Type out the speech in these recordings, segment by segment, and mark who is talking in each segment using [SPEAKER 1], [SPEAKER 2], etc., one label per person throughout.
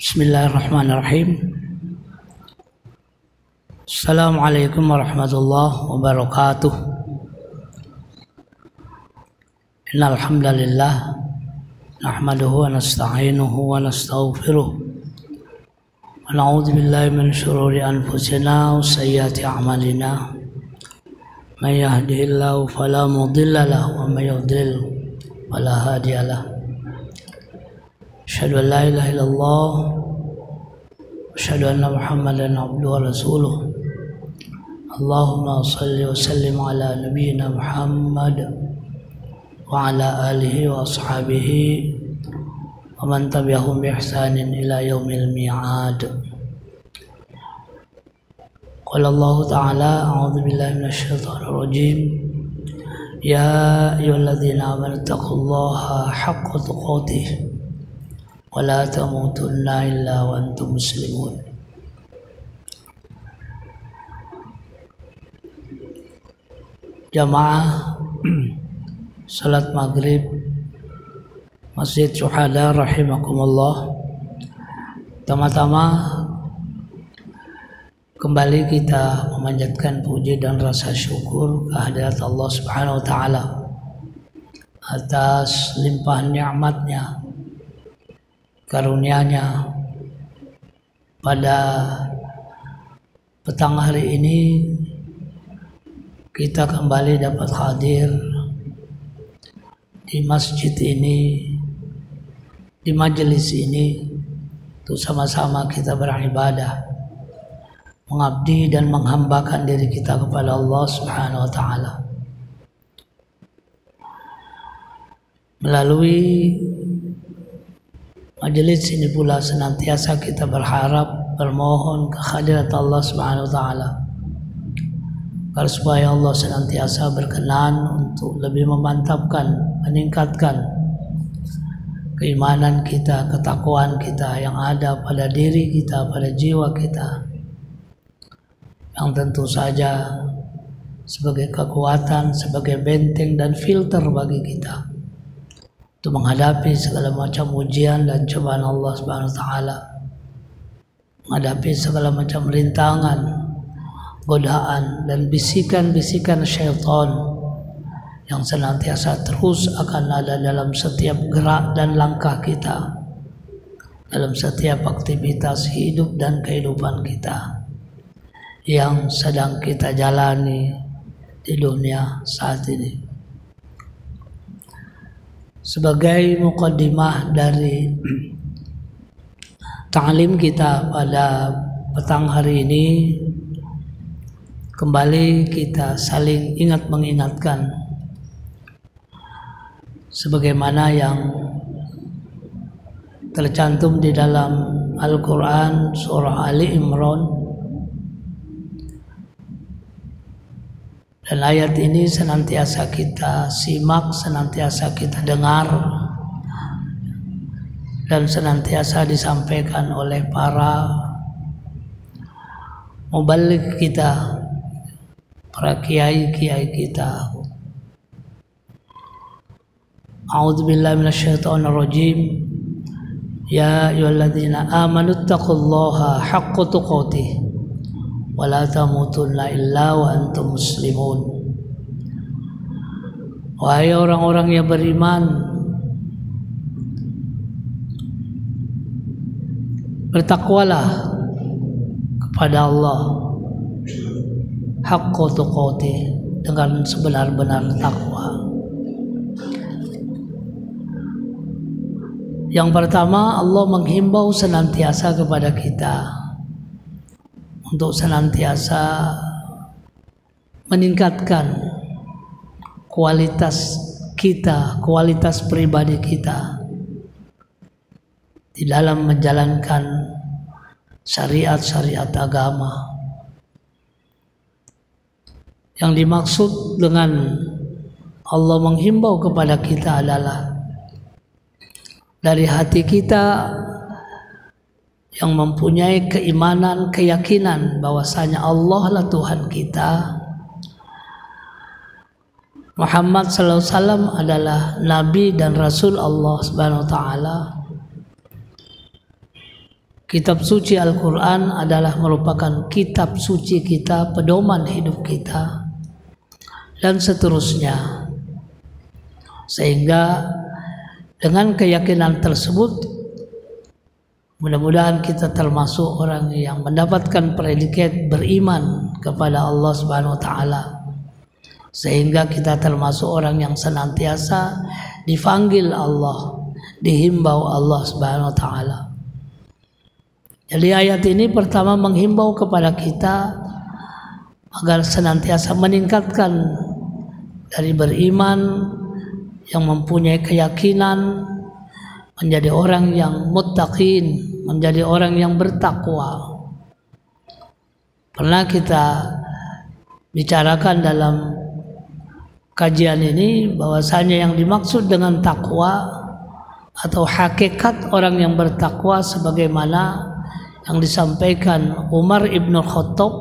[SPEAKER 1] Bismillahirrahmanirrahim. Assalamualaikum warahmatullahi wabarakatuh. Innal hamdalillah nahmaduhu wa nasta'inuhu wa nastaghfiruh wa na'udzu billahi min shururi anfusina wa sayyiati a'malina. May yahdihillahu fala mudilla lahu wa may yudlil fala hadiya lahu. Asyhadu an la ilaha illallah wa asyhadu anna Muhammadan abduhu wa rasuluh. Allahumma shalli wa sallim ala nabiyyina Muhammad wa ala alihi wa ashabihi wa man tabi'ahum bi ihsanin ila yaumil mi'ad. Qala Allah ta'ala a'udzu billahi minasy syaithanir rajim. Ya ayyuhalladzina amanu taqullaha haqqa tuqatih wa la tamutunna illa wa antum muslimun. Jamaah salat maghrib Masjid Syuhada rahimakumullah. Tama-tama kembali kita memanjatkan puji dan rasa syukur kehadirat Allah Subhanahu wa taala atas limpahan nikmat-Nya, karunia-Nya. Pada petang hari ini kita kembali dapat hadir di masjid ini, di majelis ini, untuk sama-sama kita beribadah, mengabdi dan menghambakan diri kita kepada Allah Subhanahu wa taala. Melalui majelis ini pula senantiasa kita berharap, bermohon kehadirat Allah Subhanahu wa taala agar supaya Allah senantiasa berkenan untuk lebih memantapkan, meningkatkan keimanan kita, ketakwaan kita yang ada pada diri kita, pada jiwa kita, yang tentu saja sebagai kekuatan, sebagai benteng dan filter bagi kita untuk menghadapi segala macam ujian dan cobaan Allah Subhanahu wa taala, menghadapi segala macam rintangan, godaan dan bisikan-bisikan syaitan yang senantiasa terus akan ada dalam setiap gerak dan langkah kita, dalam setiap aktivitas hidup dan kehidupan kita yang sedang kita jalani di dunia saat ini. Sebagai muqaddimah dari ta'lim kita pada petang hari ini, kembali kita saling ingat mengingatkan sebagaimana yang tercantum di dalam Al-Quran surah Ali Imran. Dan ayat ini senantiasa kita simak, senantiasa kita dengar, dan senantiasa disampaikan oleh para muballigh kita, para kiai-kiai kita. A'udzu billahi minasyaitonir rajim. Ya ayyuhalladzina amanu taqullaha haqqa tuqatih wa la tamutunna illa wa antum muslimun. Wahai orang-orang yang beriman, bertakwalah kepada Allah haqqa tuqatih, dengan sebenar-benar takwa. Yang pertama, Allah menghimbau senantiasa kepada kita untuk senantiasa meningkatkan kualitas kita, kualitas pribadi kita di dalam menjalankan syariat-syariat agama. Yang dimaksud dengan Allah menghimbau kepada kita adalah dari hati kita yang mempunyai keimanan, keyakinan bahwasanya Allah lah Tuhan kita, Muhammad sallallahu alaihi wasallam adalah nabi dan rasul Allah Subhanahu wa taala, Kitab suci Al-Quran adalah merupakan kitab suci kita, pedoman hidup kita, dan seterusnya. Sehingga dengan keyakinan tersebut, mudah-mudahan kita termasuk orang yang mendapatkan predikat beriman kepada Allah Subhanahu wa taala. Sehingga kita termasuk orang yang senantiasa dipanggil Allah, dihimbau Allah Subhanahu wa taala. Jadi ayat ini pertama menghimbau kepada kita agar senantiasa meningkatkan dari beriman yang mempunyai keyakinan, menjadi orang yang muttaqin, menjadi orang yang bertakwa. Pernah kita bicarakan dalam kajian ini bahwasanya yang dimaksud dengan takwa atau hakikat orang yang bertakwa sebagaimana yang disampaikan Umar ibn Khattab,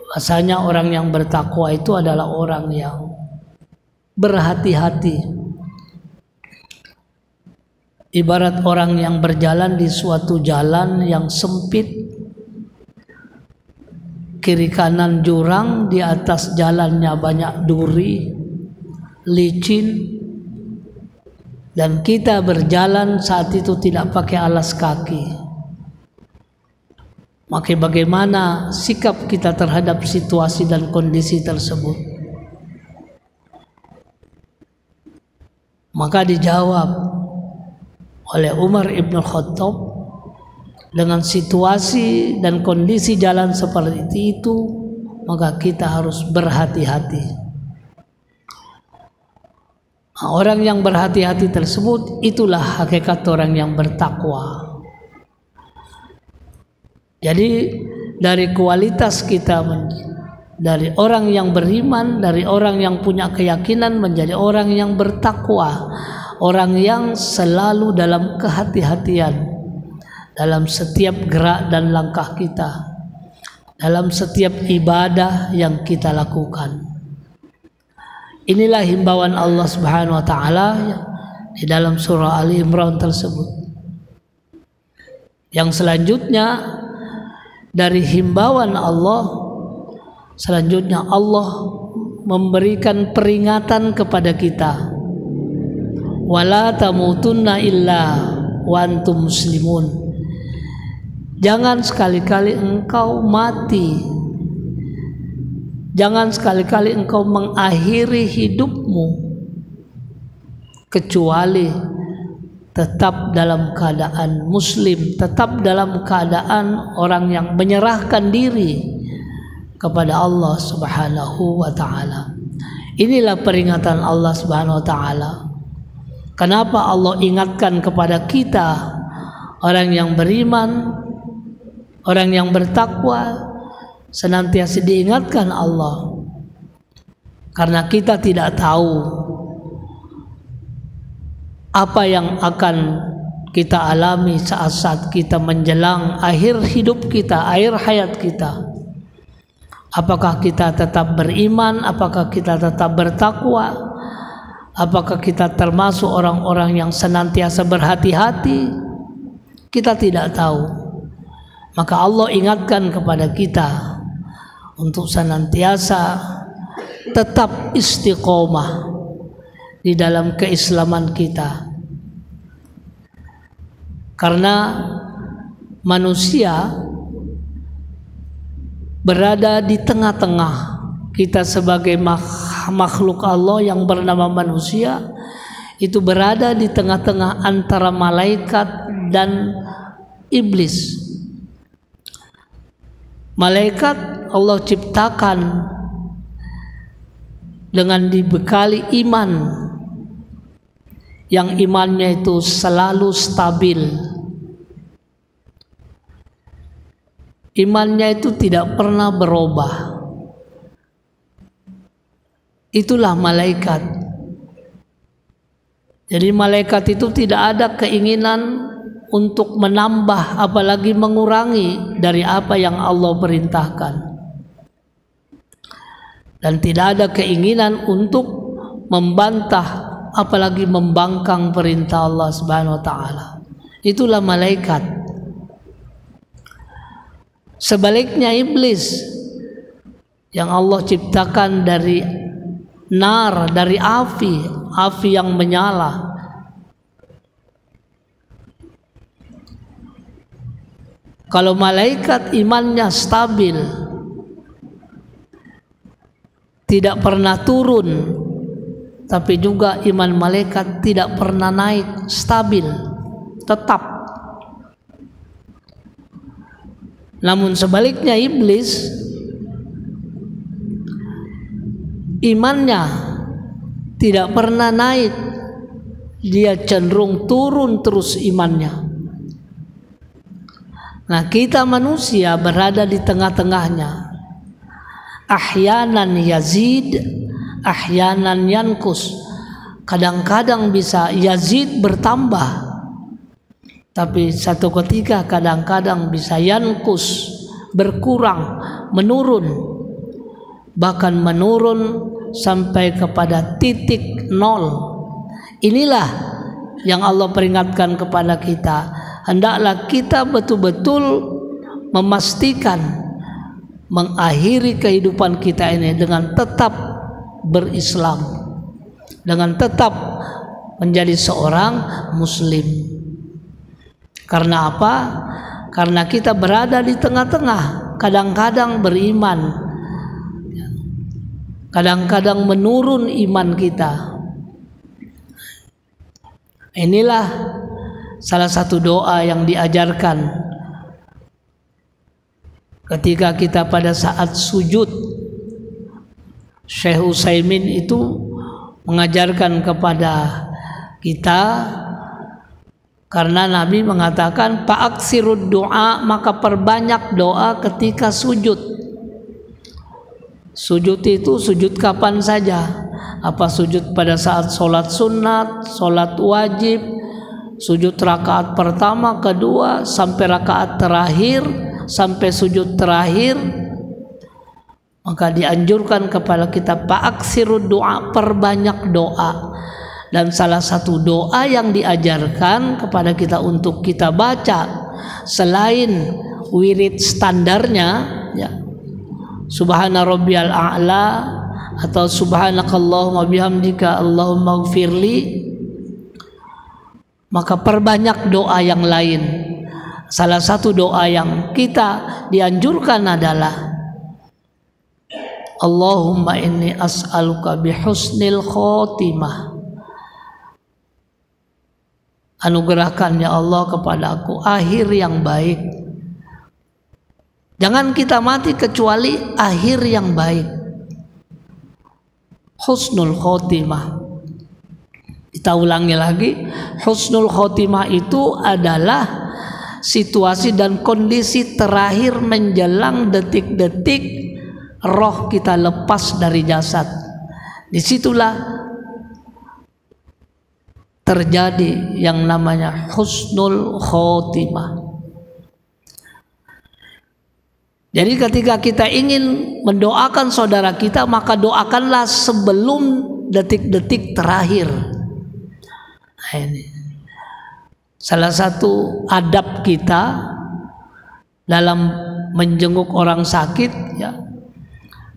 [SPEAKER 1] bahwasanya orang yang bertakwa itu adalah orang yang berhati-hati, ibarat orang yang berjalan di suatu jalan yang sempit, kiri kanan jurang, di atas jalannya banyak duri, licin, dan kita berjalan saat itu tidak pakai alas kaki. Maka bagaimana sikap kita terhadap situasi dan kondisi tersebut? Maka dijawab oleh Umar ibn Khattab, dengan situasi dan kondisi jalan seperti itu, maka kita harus berhati-hati. Nah, orang yang berhati-hati tersebut, itulah hakikat orang yang bertakwa. Jadi dari kualitas kita, dari orang yang beriman, dari orang yang punya keyakinan menjadi orang yang bertakwa, orang yang selalu dalam kehati-hatian dalam setiap gerak dan langkah kita, dalam setiap ibadah yang kita lakukan. Inilah himbauan Allah Subhanahu wa taala di dalam surah Ali Imran tersebut. Yang selanjutnya dari himbauan Allah, selanjutnya Allah memberikan peringatan kepada kita, wala tamutunna illa wa antum muslimun. Jangan sekali-kali engkau mati, jangan sekali-kali engkau mengakhiri hidupmu kecuali tetap dalam keadaan muslim, tetap dalam keadaan orang yang menyerahkan diri kepada Allah Subhanahu wa taala. Inilah peringatan Allah Subhanahu wa taala. Kenapa Allah ingatkan kepada kita, orang yang beriman, orang yang bertakwa, senantiasa diingatkan Allah, karena kita tidak tahu apa yang akan kita alami saat-saat kita menjelang akhir hidup kita, akhir hayat kita. Apakah kita tetap beriman, apakah kita tetap bertakwa, apakah kita termasuk orang-orang yang senantiasa berhati-hati? Kita tidak tahu. Maka Allah ingatkan kepada kita untuk senantiasa tetap istiqomah di dalam keislaman kita, karena manusia berada di tengah-tengah. Kita sebagai makhluk Allah yang bernama manusia itu berada di tengah-tengah antara malaikat dan iblis. Malaikat Allah ciptakan dengan dibekali iman, yang imannya itu selalu stabil, imannya itu tidak pernah berubah. Itulah malaikat. Jadi malaikat itu tidak ada keinginan untuk menambah apalagi mengurangi dari apa yang Allah perintahkan, dan tidak ada keinginan untuk membantah apalagi membangkang perintah Allah Subhanahu wa taala. Itulah malaikat. Sebaliknya iblis yang Allah ciptakan dari nar, dari api yang menyala. Kalau malaikat imannya stabil, tidak pernah turun, tapi juga iman malaikat tidak pernah naik, stabil, tetap. Namun sebaliknya iblis, imannya tidak pernah naik, dia cenderung turun terus imannya. Nah, kita manusia berada di tengah-tengahnya. Ahyanan yazid, ahyanan yankus. Kadang-kadang bisa yazid, bertambah, tapi satu ketika kadang-kadang bisa yankus, berkurang, menurun, bahkan menurun sampai kepada titik nol. Inilah yang Allah peringatkan kepada kita. Hendaklah kita betul-betul memastikan mengakhiri kehidupan kita ini dengan tetap berislam, dengan tetap menjadi seorang muslim. Karena apa? Karena kita berada di tengah-tengah, kadang-kadang beriman, kadang-kadang menurun iman kita. Inilah salah satu doa yang diajarkan ketika kita pada saat sujud. Syekh Utsaimin itu mengajarkan kepada kita, karena Nabi mengatakan fa'aksirud doa, maka perbanyak doa ketika sujud. Sujud itu sujud kapan saja, apa sujud pada saat sholat sunat, sholat wajib, sujud rakaat pertama, kedua, sampai rakaat terakhir, sampai sujud terakhir. Maka dianjurkan kepada kita fa'aksirud doa, perbanyak doa. Dan salah satu doa yang diajarkan kepada kita untuk kita baca selain wirid standarnya, ya, Subhana rabbiyal a'la atau subhanakallahumma bihamdika Allahumma ighfirli, maka perbanyak doa yang lain. Salah satu doa yang kita dianjurkan adalah Allahumma inni as'aluka bihusnil khotimah, anugerahkan ya Allah kepada aku akhir yang baik. Jangan kita mati kecuali akhir yang baik, husnul khotimah. Kita ulangi lagi, husnul khotimah itu adalah situasi dan kondisi terakhir menjelang detik-detik roh kita lepas dari jasad. Disitulah terjadi yang namanya husnul khotimah. Jadi ketika kita ingin mendoakan saudara kita, maka doakanlah sebelum detik-detik terakhir. Nah, ini salah satu adab kita dalam menjenguk orang sakit, ya,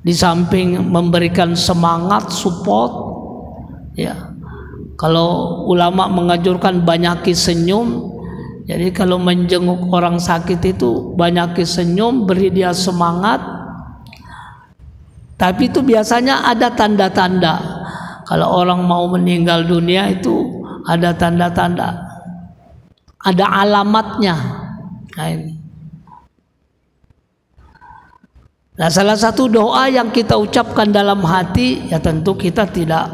[SPEAKER 1] di samping memberikan semangat, support, ya. Kalau ulama menganjurkan banyaki senyum. Jadi kalau menjenguk orang sakit itu banyaki senyum, beri dia semangat. Tapi itu biasanya ada tanda-tanda. Kalau orang mau meninggal dunia itu ada tanda-tanda, ada alamatnya. Nah, ini. Nah, salah satu doa yang kita ucapkan dalam hati, ya tentu kita tidak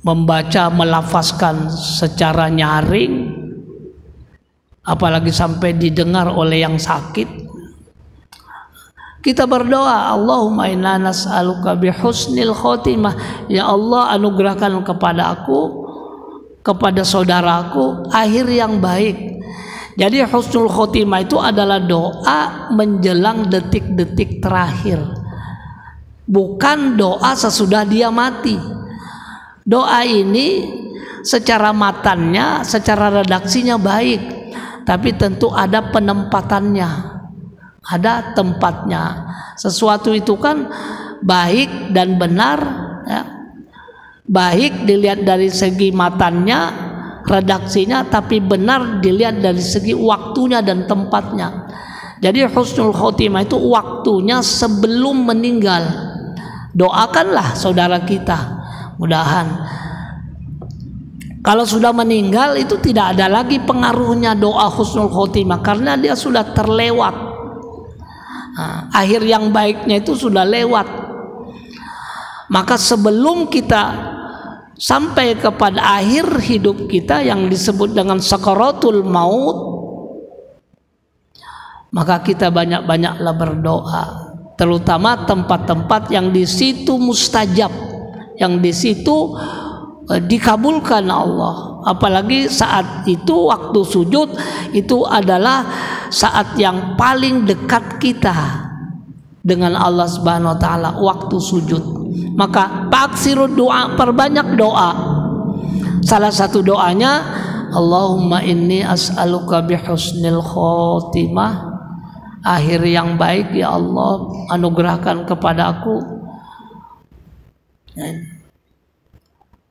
[SPEAKER 1] membaca, melafazkan secara nyaring, apalagi sampai didengar oleh yang sakit. Kita berdoa, Allahumma inna nas'aluka bihusnil khotimah, ya Allah anugerahkan kepada aku, kepada saudaraku akhir yang baik. Jadi husnul khotimah itu adalah doa menjelang detik-detik terakhir, bukan doa sesudah dia mati. Doa ini secara matannya, secara redaksinya baik, tapi tentu ada penempatannya. ada tempatnya. Sesuatu itu kan baik dan benar, ya. Baik dilihat dari segi matanya, redaksinya, tapi benar dilihat dari segi waktunya dan tempatnya. Jadi husnul khotimah itu waktunya sebelum meninggal. Doakanlah saudara kita, mudahan kalau sudah meninggal itu tidak ada lagi pengaruhnya doa husnul khotimah, karena dia sudah terlewat. Akhir yang baiknya itu sudah lewat. Maka sebelum kita sampai kepada akhir hidup kita yang disebut dengan sakaratul maut, maka kita banyak-banyaklah berdoa, terutama tempat-tempat yang di situ mustajab, yang di situ dikabulkan Allah. Apalagi saat itu waktu sujud itu adalah saat yang paling dekat kita dengan Allah Subhanahu wa taala, waktu sujud. Maka taksirud doa, perbanyak doa. Salah satu doanya, Allahumma inni as'aluka bihusnil khotimah, akhir yang baik ya Allah, anugerahkan kepada aku.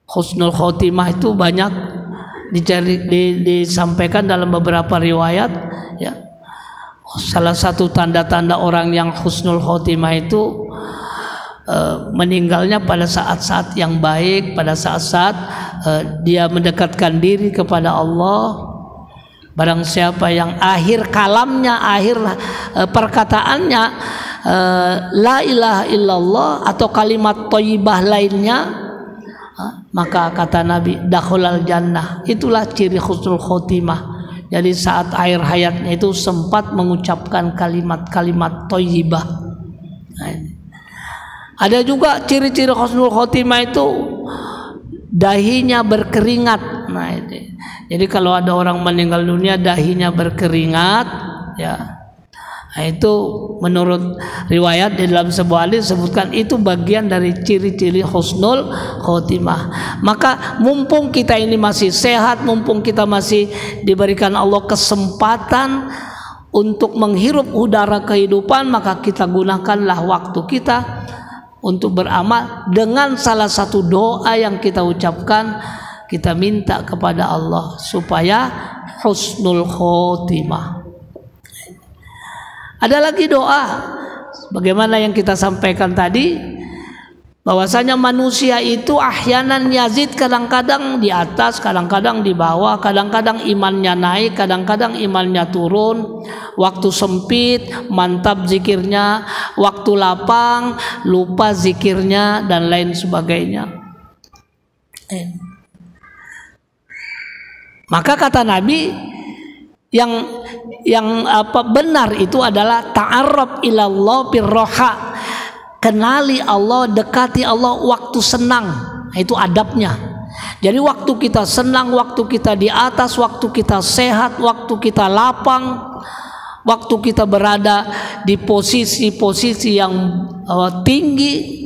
[SPEAKER 1] Husnul khotimah itu banyak disampaikan dalam beberapa riwayat, ya. Salah satu tanda-tanda orang yang husnul khotimah itu meninggalnya pada saat-saat yang baik, pada saat-saat dia mendekatkan diri kepada Allah. Barang siapa yang akhir kalamnya, akhir perkataannya la ilaha illallah atau kalimat thayyibah lainnya, maka kata Nabi dakhulal jannah. Itulah ciri husnul khotimah. Jadi saat akhir hayatnya itu sempat mengucapkan kalimat-kalimat thayyibah. Ada juga ciri-ciri husnul khotimah itu dahinya berkeringat. Nah, ini. Jadi kalau ada orang meninggal dunia dahinya berkeringat, ya. Nah, itu menurut riwayat di dalam sebuah hadis sebutkan itu bagian dari ciri-ciri husnul khotimah. Maka mumpung kita ini masih sehat, mumpung kita masih diberikan Allah kesempatan untuk menghirup udara kehidupan, maka kita gunakanlah waktu kita untuk beramal dengan salah satu doa yang kita ucapkan. Kita minta kepada Allah supaya husnul khotimah. Ada lagi doa, bagaimana yang kita sampaikan tadi, bahwasanya manusia itu ahyanan yazid, kadang-kadang di atas, kadang-kadang di bawah, kadang-kadang imannya naik, kadang-kadang imannya turun. Waktu sempit mantap zikirnya, waktu lapang lupa zikirnya, dan lain sebagainya. Maka kata Nabi, yang benar itu adalah ta'arraf ilallah birroha, kenali Allah, dekati Allah waktu senang. Itu adabnya. Jadi waktu kita senang, waktu kita di atas, waktu kita sehat, waktu kita lapang, waktu kita berada di posisi-posisi yang tinggi,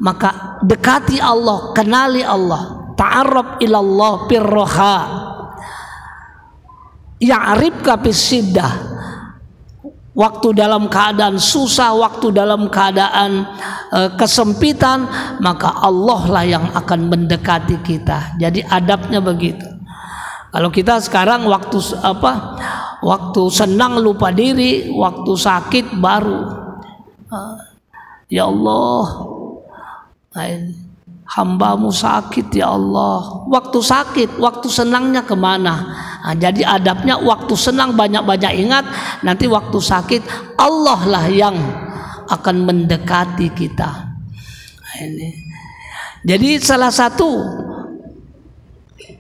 [SPEAKER 1] maka dekati Allah, kenali Allah. Ta'arraf ilallah birroha ya'rifka bisiddah. Waktu dalam keadaan susah, waktu dalam keadaan kesempitan, maka Allah lah yang akan mendekati kita. Jadi adabnya begitu. Kalau kita sekarang waktu senang lupa diri, waktu sakit baru ya Allah, hambamu sakit ya Allah. Waktu sakit, waktu senangnya kemana? Nah, jadi adabnya waktu senang banyak-banyak ingat, nanti waktu sakit Allah lah yang akan mendekati kita. Nah, ini. Jadi salah satu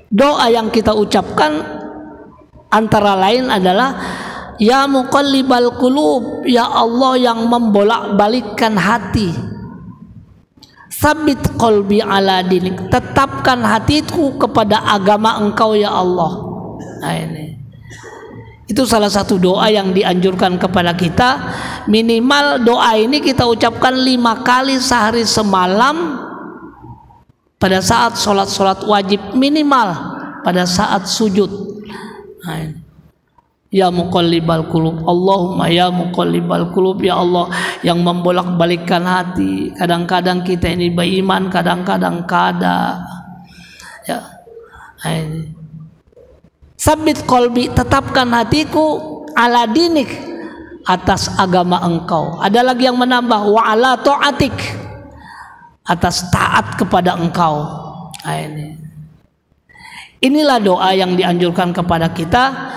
[SPEAKER 1] doa yang kita ucapkan antara lain adalah ya muqallibal qulub, ya Allah yang membolak-balikkan hati, sabit qalbi ala dinik, tetapkan hatiku kepada agama Engkau ya Allah. Nah, ini. Itu salah satu doa yang dianjurkan kepada kita. Minimal doa ini kita ucapkan 5 kali sehari semalam pada saat sholat wajib, minimal pada saat sujud. Nah, Ya muqallibal qulub, Allahumma ya muqallibal qulub, ya Allah yang membolak-balikkan hati. Kadang-kadang kita ini beriman, kadang-kadang kada. Ya. Ini. Sabit qalbi, tetapkan hatiku ala dinik, atas agama engkau. Ada lagi yang menambah wa ala ta'atik, atas taat kepada engkau. Ini. Inilah doa yang dianjurkan kepada kita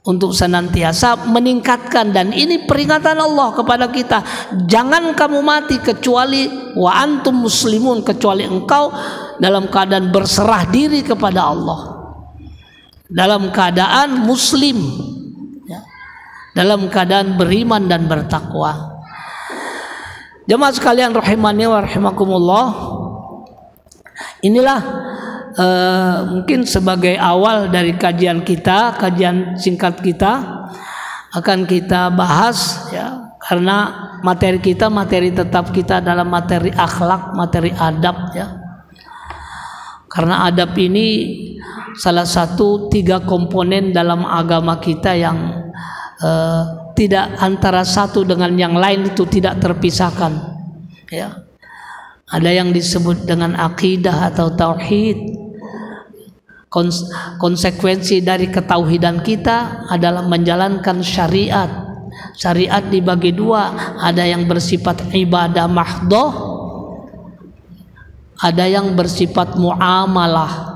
[SPEAKER 1] untuk senantiasa meningkatkan, dan ini peringatan Allah kepada kita, jangan kamu mati kecuali wa antum muslimun, kecuali engkau dalam keadaan berserah diri kepada Allah, dalam keadaan muslim, ya, dalam keadaan beriman dan bertakwa. Jemaah sekalian rahimani wa rahimakumullah, inilah mungkin sebagai awal dari kajian kita, kajian singkat kita akan kita bahas, ya, karena materi kita, materi tetap kita dalam materi akhlak, materi adab, ya. Karena adab ini salah satu 3 komponen dalam agama kita yang tidak antara satu dengan yang lain itu tidak terpisahkan, ya. Ada yang disebut dengan akidah atau tauhid. Konsekuensi dari ketauhidan kita adalah menjalankan syariat. Syariat dibagi 2, ada yang bersifat ibadah mahdhah, ada yang bersifat muamalah.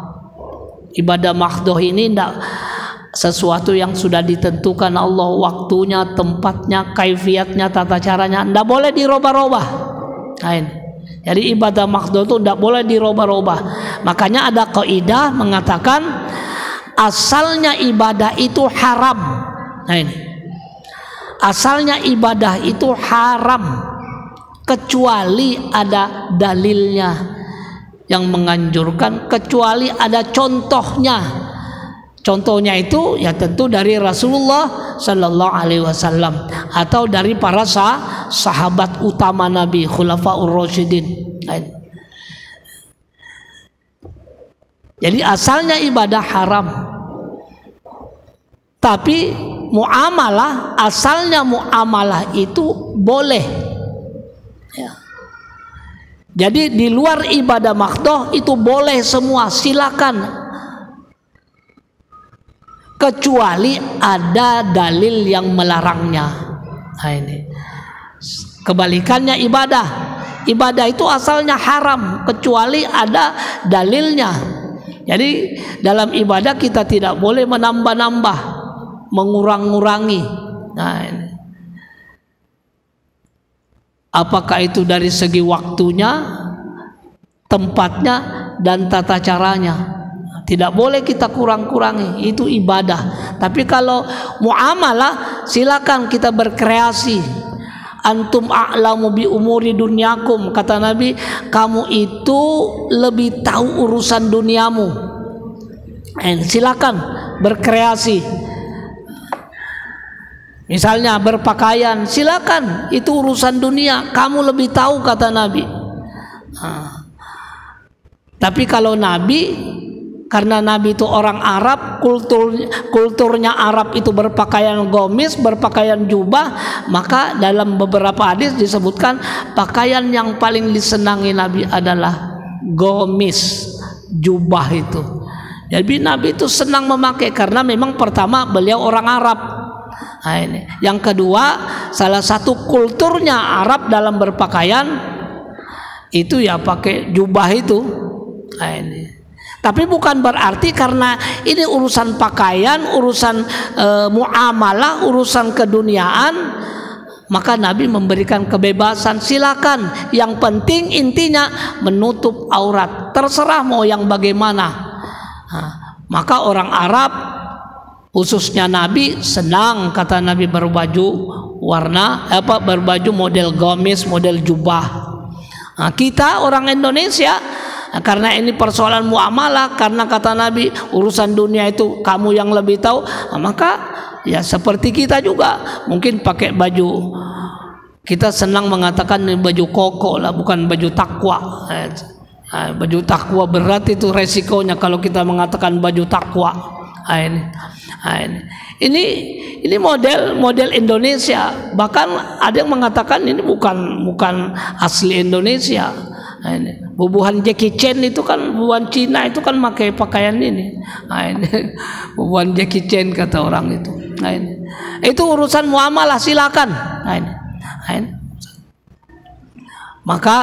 [SPEAKER 1] Ibadah mahdhah ini tidak sesuatu yang sudah ditentukan Allah, waktunya, tempatnya, kaifiatnya, tata caranya, tidak boleh dirubah-rubah. Nah, ini. Jadi ibadah mahdhah itu tidak boleh dirubah-rubah. Makanya ada kaidah mengatakan asalnya ibadah itu haram. Nah ini, asalnya ibadah itu haram kecuali ada dalilnya yang menganjurkan, kecuali ada contohnya. Contohnya itu ya tentu dari Rasulullah Sallallahu Alaihi Wasallam atau dari para sahabat utama Nabi, Khulafaur Rasyidin. Jadi asalnya ibadah haram, tapi muamalah, asalnya muamalah itu boleh, ya. Jadi di luar ibadah mahdhah itu boleh semua, silakan, kecuali ada dalil yang melarangnya. Nah ini kebalikannya ibadah. Ibadah itu asalnya haram kecuali ada dalilnya. Jadi dalam ibadah kita tidak boleh menambah-nambah, mengurang-ngurangi. Nah ini. Apakah itu dari segi waktunya, tempatnya, dan tata caranya. Tidak boleh kita kurang-kurangi, itu ibadah. Tapi kalau muamalah, silakan kita berkreasi. Antum a'lamu bi umuri dunyakum, kata Nabi, kamu itu lebih tahu urusan duniamu. Silakan berkreasi. Misalnya berpakaian, silakan, itu urusan dunia, kamu lebih tahu, kata Nabi. Tapi kalau Nabi, karena Nabi itu orang Arab, kulturnya Arab itu berpakaian gomis, berpakaian jubah, maka dalam beberapa hadis disebutkan pakaian yang paling disenangi Nabi adalah gomis, jubah itu. Jadi Nabi itu senang memakai karena memang pertama beliau orang Arab. Nah ini. Yang kedua, salah satu kulturnya Arab dalam berpakaian itu ya pakai jubah itu. Nah ini. Tapi bukan berarti karena ini urusan pakaian, urusan muamalah, urusan keduniaan, maka Nabi memberikan kebebasan, silakan. Yang penting intinya menutup aurat, terserah mau yang bagaimana. Maka orang Arab, khususnya Nabi, senang, kata Nabi, berbaju warna berbaju model gamis, model jubah. Kita orang Indonesia, karena ini persoalan muamalah, karena kata Nabi urusan dunia itu kamu yang lebih tahu, maka ya seperti kita juga mungkin pakai baju, kita senang mengatakan baju koko lah, bukan baju takwa. Baju takwa berat itu resikonya kalau kita mengatakan baju takwa. Nah, ini model Indonesia. Bahkan ada yang mengatakan ini bukan asli Indonesia. Nah, ini bubuhan Jackie Chan itu kan, bubuhan Cina itu kan pakai pakaian ini. Nah, ini bubuhan Jackie Chan kata orang itu. Nah, ini itu urusan muamalah, silakan. Nah, ini. Maka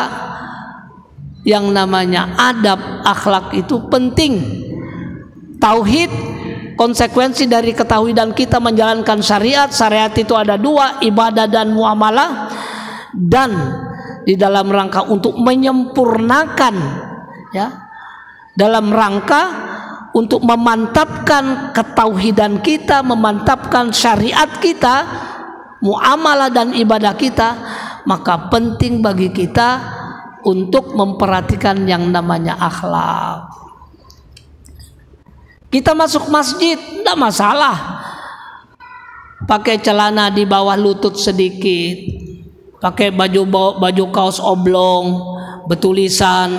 [SPEAKER 1] yang namanya adab akhlak itu penting. Tauhid, konsekuensi dari ketahuidan kita menjalankan syariat. Syariat itu ada dua, ibadah dan muamalah. Dan di dalam rangka untuk menyempurnakan, ya, dalam rangka untuk memantapkan ketauhidan kita, memantapkan syariat kita, muamalah dan ibadah kita, maka penting bagi kita untuk memperhatikan yang namanya akhlak. Kita masuk masjid tidak masalah pakai celana di bawah lutut sedikit, pakai baju kaos oblong bertulisan,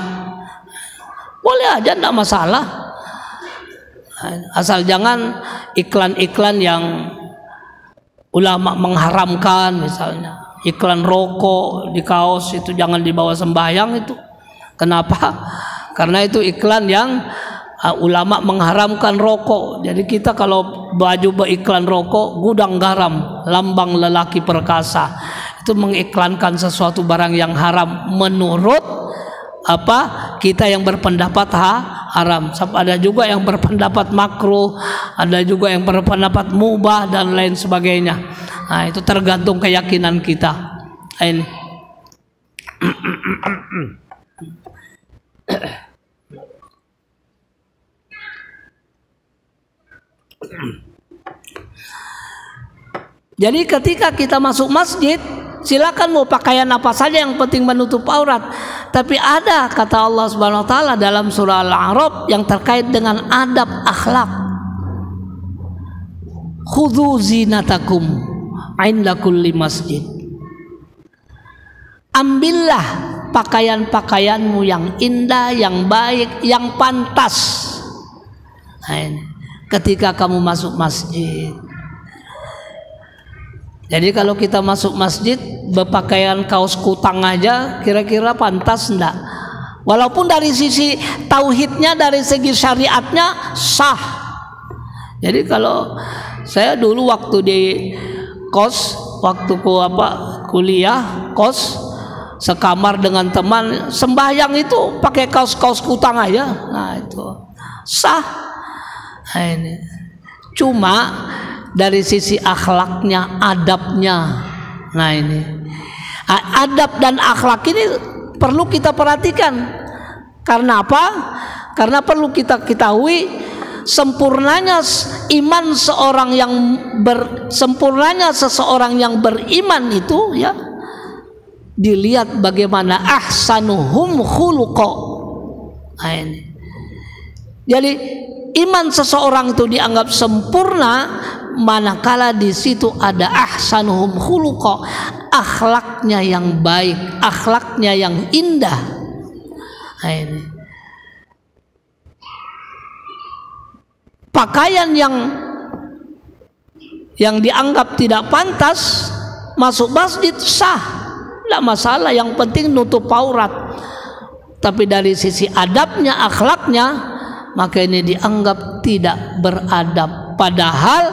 [SPEAKER 1] boleh aja, tidak masalah. Asal jangan iklan-iklan yang ulama mengharamkan, misalnya iklan rokok di kaos itu jangan dibawa sembahyang itu. Kenapa? Karena itu iklan yang ulama mengharamkan rokok. Jadi kita kalau baju beriklan rokok, gudang garam, lambang lelaki perkasa, itu mengiklankan sesuatu barang yang haram menurut kita yang berpendapat haram. Ada juga yang berpendapat makruh, ada juga yang berpendapat mubah dan lain sebagainya. Nah, itu tergantung keyakinan kita. Ini jadi ketika kita masuk masjid, silakan mau pakaian apa saja, yang penting menutup aurat. Tapi ada kata Allah Subhanahu wa taala dalam surah Al-A'raf yang terkait dengan adab akhlak. Khudzu zinatakum 'inda kulli masjid. Ambillah pakaian-pakaianmu yang indah, yang baik, yang pantas. Nah, ini ketika kamu masuk masjid. Jadi kalau kita masuk masjid berpakaian kaos kutang aja, kira-kira pantas enggak? Walaupun dari sisi tauhidnya, dari segi syariatnya sah. Jadi kalau saya dulu waktu di kos, waktu kuliah kos, sekamar dengan teman, sembahyang itu pakai kaos-kaos kutang aja. Nah, itu sah. Nah, ini cuma dari sisi akhlaknya, adabnya. Nah, ini adab dan akhlak ini perlu kita perhatikan. Karena apa? Karena perlu kita ketahui sempurnanya iman seorang yang sempurnanya seseorang yang beriman itu, ya, dilihat bagaimana ahsanuhum khuluqa. Nah, ini. Jadi iman seseorang itu dianggap sempurna manakala di situ ada ahsanuhum khuluqa, akhlaknya yang baik, akhlaknya yang indah. Nah, ini. Pakaian yang dianggap tidak pantas masuk masjid sah, tidak masalah, yang penting nutup aurat. Tapi dari sisi adabnya, akhlaknya, maka ini dianggap tidak beradab. Padahal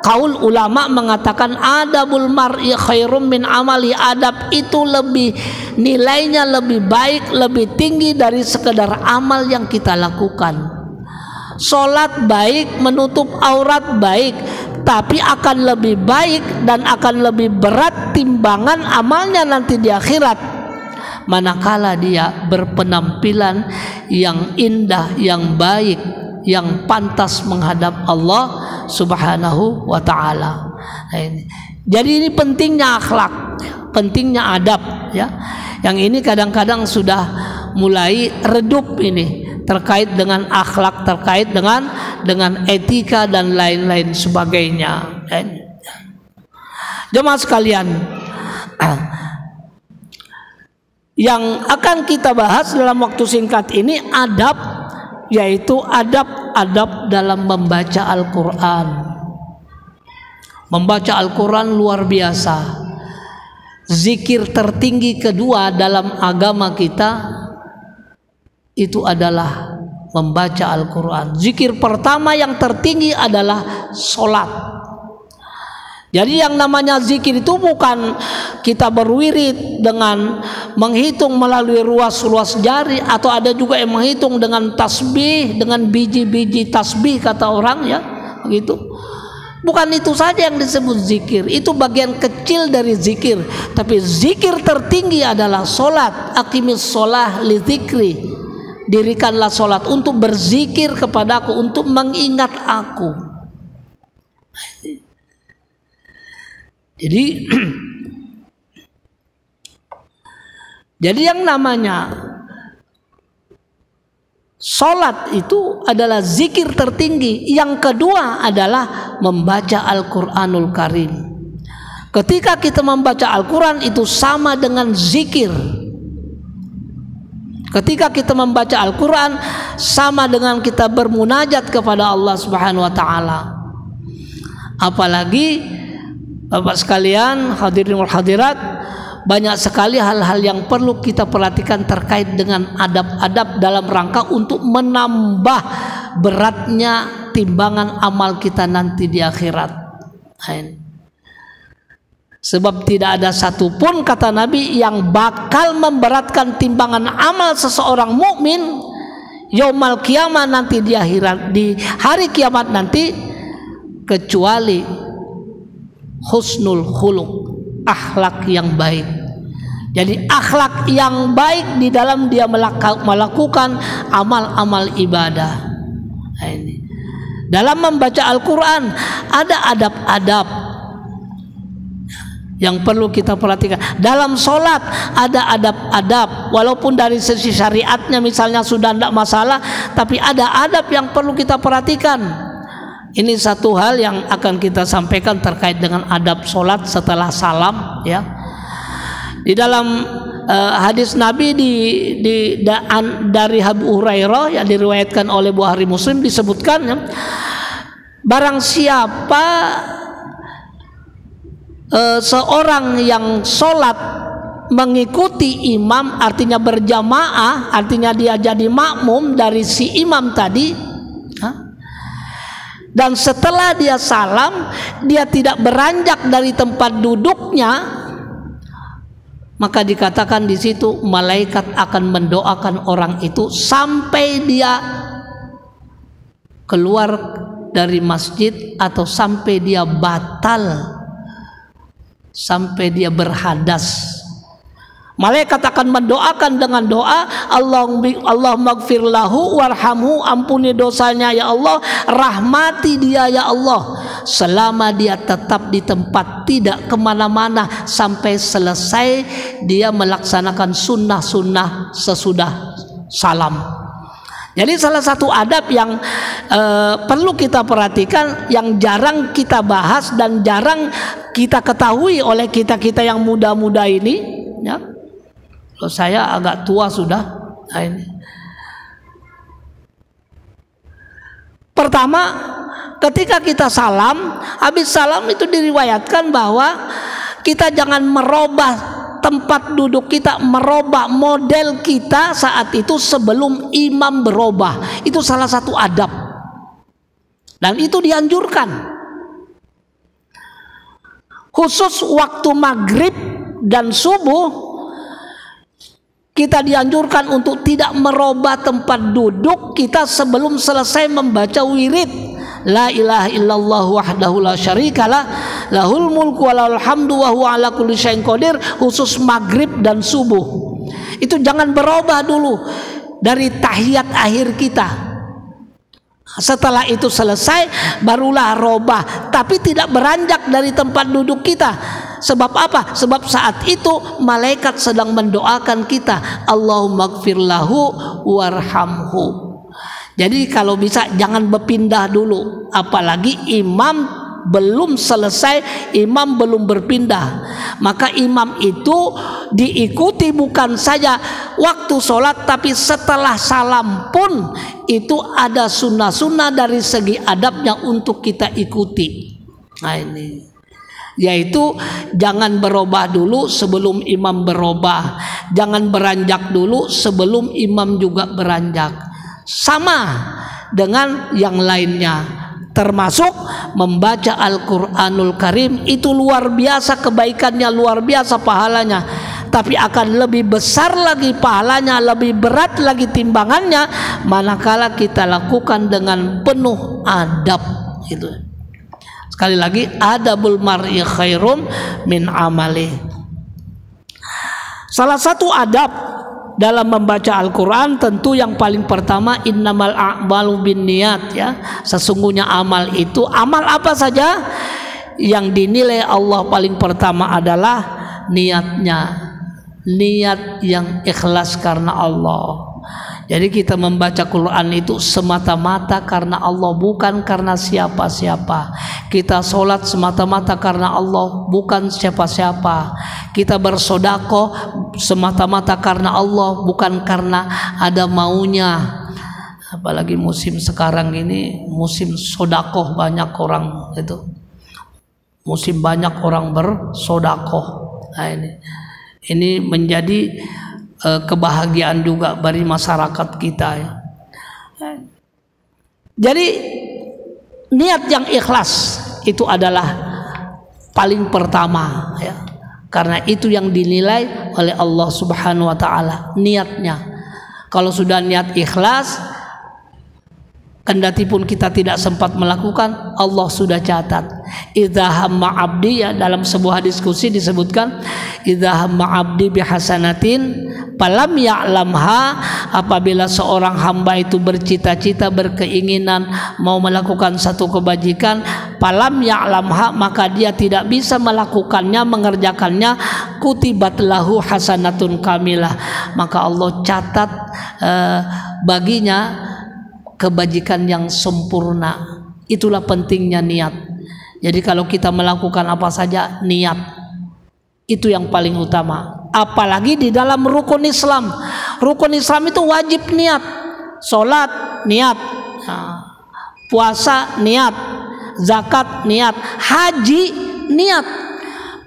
[SPEAKER 1] kaul ulama mengatakan adabul mar'i khairum min amali. Adab itu lebih, nilainya lebih baik, lebih tinggi dari sekedar amal yang kita lakukan. Sholat baik, menutup aurat baik, tapi akan lebih baik dan akan lebih berat timbangan amalnya nanti di akhirat manakala dia berpenampilan yang indah, yang baik, yang pantas menghadap Allah Subhanahu wa ta'ala. Nah, ini. Jadi ini pentingnya akhlak, pentingnya adab, ya. Yang ini kadang-kadang sudah mulai redup ini terkait dengan akhlak, terkait dengan etika dan lain-lain sebagainya. Jemaah sekalian, yang akan kita bahas dalam waktu singkat ini adab, yaitu adab dalam membaca Al-Quran. Membaca Al-Quran luar biasa. Zikir tertinggi kedua dalam agama kita itu adalah membaca Al-Quran. Zikir pertama yang tertinggi adalah sholat. Jadi yang namanya zikir itu bukan kita berwirid dengan menghitung melalui ruas-ruas jari, atau ada juga yang menghitung dengan tasbih, dengan biji-biji tasbih kata orang ya, begitu. Bukan itu saja yang disebut zikir, itu bagian kecil dari zikir. Tapi zikir tertinggi adalah solat. Aqimis sholah li zikri, dirikanlah solat untuk berzikir kepadaku, untuk mengingat aku. Jadi yang namanya sholat itu adalah zikir tertinggi. Yang kedua adalah membaca Al-Quranul Karim. Ketika kita membaca Al-Quran itu sama dengan zikir. Ketika kita membaca Al-Quran sama dengan kita bermunajat kepada Allah Subhanahu wa Ta'ala. Apalagi Bapak sekalian, hadirin wal hadirat, banyak sekali hal-hal yang perlu kita perhatikan terkait dengan adab-adab dalam rangka untuk menambah beratnya timbangan amal kita nanti di akhirat. Sebab tidak ada satupun, kata Nabi, yang bakal memberatkan timbangan amal seseorang mukmin yaumal qiyamah nanti di akhirat, di hari kiamat nanti, kecuali husnul khuluq, akhlak yang baik. Jadi akhlak yang baik di dalam dia melakukan amal-amal ibadah. Nah, ini. Dalam membaca Al-Quran ada adab-adab yang perlu kita perhatikan. Dalam sholat ada adab-adab, walaupun dari sisi syariatnya misalnya sudah tidak masalah, tapi ada adab yang perlu kita perhatikan. Ini satu hal yang akan kita sampaikan terkait dengan adab sholat setelah salam ya. Di dalam hadis Nabi dari Abu Hurairah yang diriwayatkan oleh Bukhari Muslim disebutkan ya, barang siapa seorang yang sholat mengikuti imam, artinya berjamaah, artinya dia jadi makmum dari si imam tadi, dan setelah dia salam dia tidak beranjak dari tempat duduknya, maka dikatakan di situ malaikat akan mendoakan orang itu sampai dia keluar dari masjid atau sampai dia batal, sampai dia berhadas. Malaikat akan mendoakan dengan doa, Allahumma gfir lahu warhamhu, ampuni dosanya ya Allah, rahmati dia ya Allah, selama dia tetap di tempat, tidak kemana-mana sampai selesai dia melaksanakan sunnah-sunnah sesudah salam. Jadi salah satu adab yang perlu kita perhatikan, yang jarang kita bahas dan jarang kita ketahui oleh kita-kita yang muda-muda ini ya. Saya agak tua sudah. Nah, ini. Pertama, ketika kita salam, habis salam itu diriwayatkan bahwa kita jangan merubah tempat duduk kita, merubah model kita saat itu sebelum imam berubah. Itu salah satu adab. Dan itu dianjurkan. Khusus waktu maghrib dan subuh, kita dianjurkan untuk tidak merubah tempat duduk kita sebelum selesai membaca wirid la ilaha illallah wahdahu la syarikalah lahul mulku wa lahul hamdu wa huwa ala kulli syai'in qadir, khusus maghrib dan subuh. Itu jangan berubah dulu dari tahiyat akhir kita. Setelah itu selesai barulah robah, tapi tidak beranjak dari tempat duduk kita. Sebab apa? Sebab saat itu malaikat sedang mendoakan kita, Allahumma gfir lahu warhamhu. Jadi kalau bisa jangan berpindah dulu, apalagi imam belum selesai, imam belum berpindah. Maka imam itu diikuti bukan saja waktu sholat, tapi setelah salam pun itu ada sunnah-sunnah dari segi adabnya untuk kita ikuti. Nah ini. yaitu jangan berubah dulu sebelum imam berubah, jangan beranjak dulu sebelum imam juga beranjak. Sama dengan yang lainnya, termasuk membaca Al-Quranul Karim. Itu luar biasa kebaikannya, luar biasa pahalanya, tapi akan lebih besar lagi pahalanya, lebih berat lagi timbangannya manakala kita lakukan dengan penuh adab. Itu sekali lagi, adabul mar'i khairum min amali. Salah satu adab dalam membaca Al-Quran tentu yang paling pertama, innamal a'malu binniyat, ya. Sesungguhnya amal itu, amal apa saja yang dinilai Allah paling pertama adalah niatnya, niat yang ikhlas karena Allah. Jadi kita membaca Quran itu semata-mata karena Allah, bukan karena siapa-siapa. Kita sholat semata-mata karena Allah, bukan siapa-siapa. Kita bersedekah semata-mata karena Allah, bukan karena ada maunya. Apalagi musim sekarang ini, musim sedekah, banyak orang itu. Musim banyak orang bersedekah. Nah, ini menjadi kebahagiaan juga bagi masyarakat kita, ya. Jadi niat yang ikhlas itu adalah paling pertama, ya. Karena itu yang dinilai oleh Allah Subhanahu wa taala, niatnya. Kalau sudah niat ikhlas, kendati pun kita tidak sempat melakukan, Allah sudah catat. Idza hamma abdi, ya, dalam sebuah diskusi disebutkan, idza hamma abdi bihasanatin falam ya'lamha, apabila seorang hamba itu bercita-cita, berkeinginan mau melakukan satu kebajikan, falam ya'lamha, maka dia tidak bisa melakukannya, mengerjakannya, kutibat lahu hasanatun kamilah, maka Allah catat baginya kebajikan yang sempurna. Itulah pentingnya niat. Jadi kalau kita melakukan apa saja, niat itu yang paling utama. Apalagi di dalam rukun Islam. Rukun Islam itu wajib niat. Sholat niat, puasa niat, zakat niat, haji niat.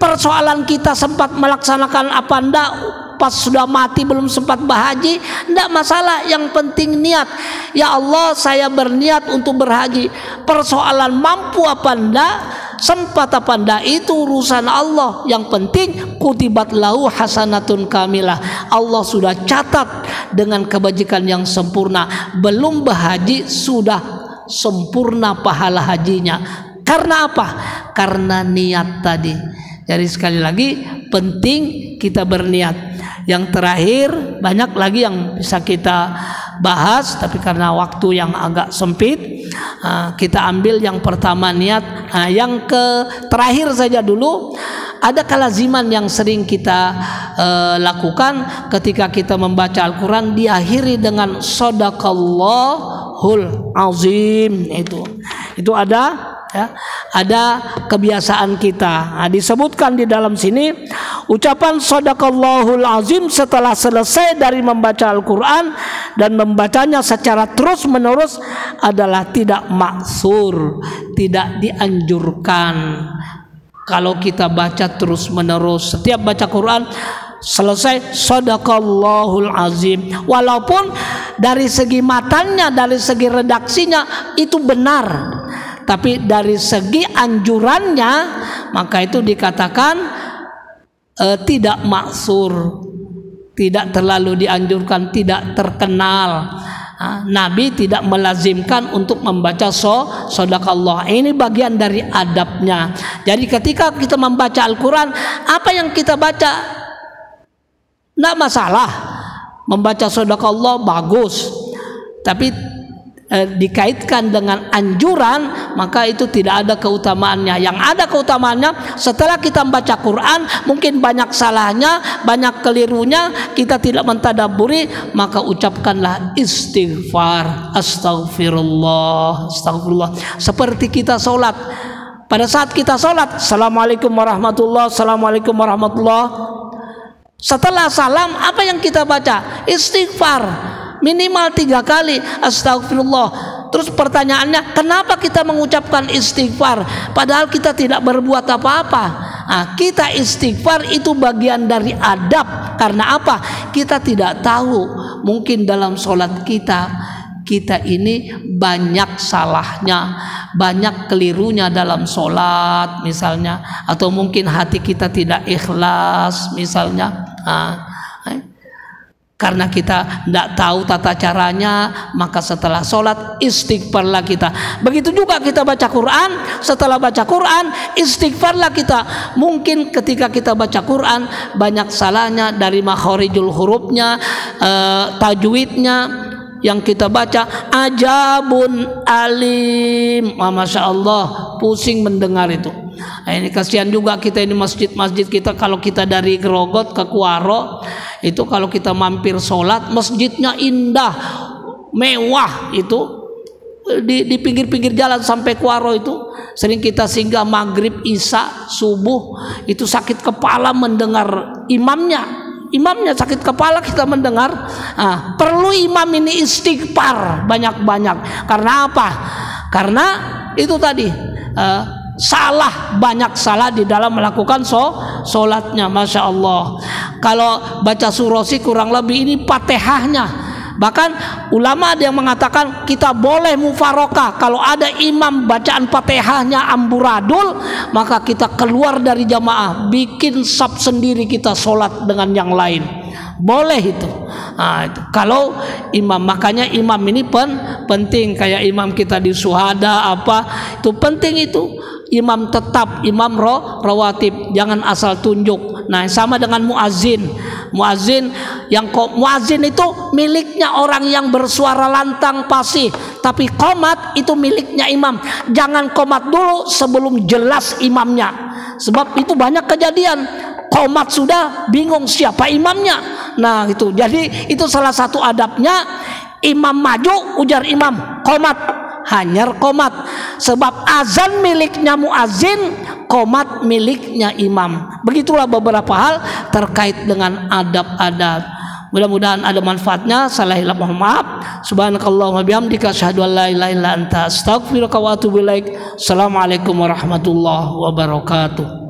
[SPEAKER 1] Persoalan kita sempat melaksanakan apa enggak, pas sudah mati belum sempat berhaji, enggak masalah, yang penting niat. Ya Allah, saya berniat untuk berhaji. Persoalan mampu apa enggak, sempat apa enggak, itu urusan Allah. Yang penting kutibat lahu hasanatun kamilah, Allah sudah catat dengan kebajikan yang sempurna. Belum berhaji sudah sempurna pahala hajinya. Karena apa? Karena niat tadi. Jadi sekali lagi penting kita berniat. Yang terakhir, banyak lagi yang bisa kita bahas, tapi karena waktu yang agak sempit, kita ambil yang pertama niat. Yang terakhir saja dulu, ada kelaziman yang sering kita lakukan ketika kita membaca Al-Quran, diakhiri dengan Shadaqallahul Azim. Itu ada, ya, ada kebiasaan kita. Disebutkan di dalam sini, ucapan Shadaqallahul Azim setelah selesai dari membaca Al-Quran dan membacanya secara terus menerus adalah tidak maksur, tidak dianjurkan. Kalau kita baca terus menerus, setiap baca Quran selesai Shadaqallahul Azim, walaupun dari segi matanya, dari segi redaksinya itu benar, tapi dari segi anjurannya maka itu dikatakan tidak maksur, tidak terlalu dianjurkan, tidak terkenal. Nabi tidak melazimkan untuk membaca Shadaqallah. Ini bagian dari adabnya. Jadi ketika kita membaca Al-Quran, apa yang kita baca tidak masalah. Membaca Shadaqallah bagus, tapi dikaitkan dengan anjuran, maka itu tidak ada keutamaannya. Yang ada keutamaannya setelah kita membaca Quran, mungkin banyak salahnya, banyak kelirunya, kita tidak mentadabburi, maka ucapkanlah istighfar, astagfirullah, astagfirullah. Seperti kita sholat, pada saat kita sholat, assalamualaikum warahmatullah, assalamualaikum warahmatullah. Setelah salam, apa yang kita baca? Istighfar minimal 3 kali, astagfirullah. Terus pertanyaannya, kenapa kita mengucapkan istighfar padahal kita tidak berbuat apa-apa? Nah, kita istighfar itu bagian dari adab. Karena apa? Kita tidak tahu, mungkin dalam sholat kita ini banyak salahnya, banyak kelirunya dalam sholat misalnya, atau mungkin hati kita tidak ikhlas misalnya. Karena kita tidak tahu tata caranya, maka setelah sholat istighfarlah kita. Begitu juga kita baca Quran, setelah baca Quran istighfarlah kita. Mungkin ketika kita baca Quran banyak salahnya dari makhorijul hurufnya, tajwidnya yang kita baca ajabun alim. Masya Allah, pusing mendengar itu. Nah, ini kasihan juga kita ini masjid-masjid kita, kalau kita dari Grogot ke Kuaro itu, kalau kita mampir sholat masjidnya indah, mewah itu, di pinggir-pinggir jalan sampai Kuaro itu sering kita singgah maghrib, isya, subuh, itu sakit kepala mendengar imamnya sakit kepala kita mendengar. Perlu imam ini istighfar banyak-banyak. Karena apa? Karena itu tadi banyak salah di dalam melakukan sholatnya. Masya Allah, kalau baca surasi kurang lebih ini Fatihahnya. Bahkan ulama ada yang mengatakan kita boleh mufarokah. Kalau ada imam bacaan Fatihahnya amburadul, maka kita keluar dari jamaah, bikin saf sendiri, kita sholat dengan yang lain. Boleh itu. Itu kalau imam. Makanya imam ini penting. Kayak imam kita di Suhada itu penting itu. Imam tetap, imam rawatib, jangan asal tunjuk. Nah, sama dengan muazin. Muazin itu miliknya orang yang bersuara lantang fasih, tapi qomat itu miliknya imam. Jangan qomat dulu sebelum jelas imamnya. Sebab itu banyak kejadian, qomat sudah bingung siapa imamnya. Nah, itu. Jadi itu salah satu adabnya. Imam maju, ujar imam, qomat, hanyar qomat. Sebab azan miliknya muazin, qomat miliknya imam. Begitulah beberapa hal terkait dengan adab-adab. Mudah-mudahan ada manfaatnya. Salah hilaf mohon maaf. Subhanakallahumma bihamdika asyhadu an la ilaha illa anta astaghfiruka wa atubu ilaik. Assalamualaikum warahmatullahi wabarakatuh.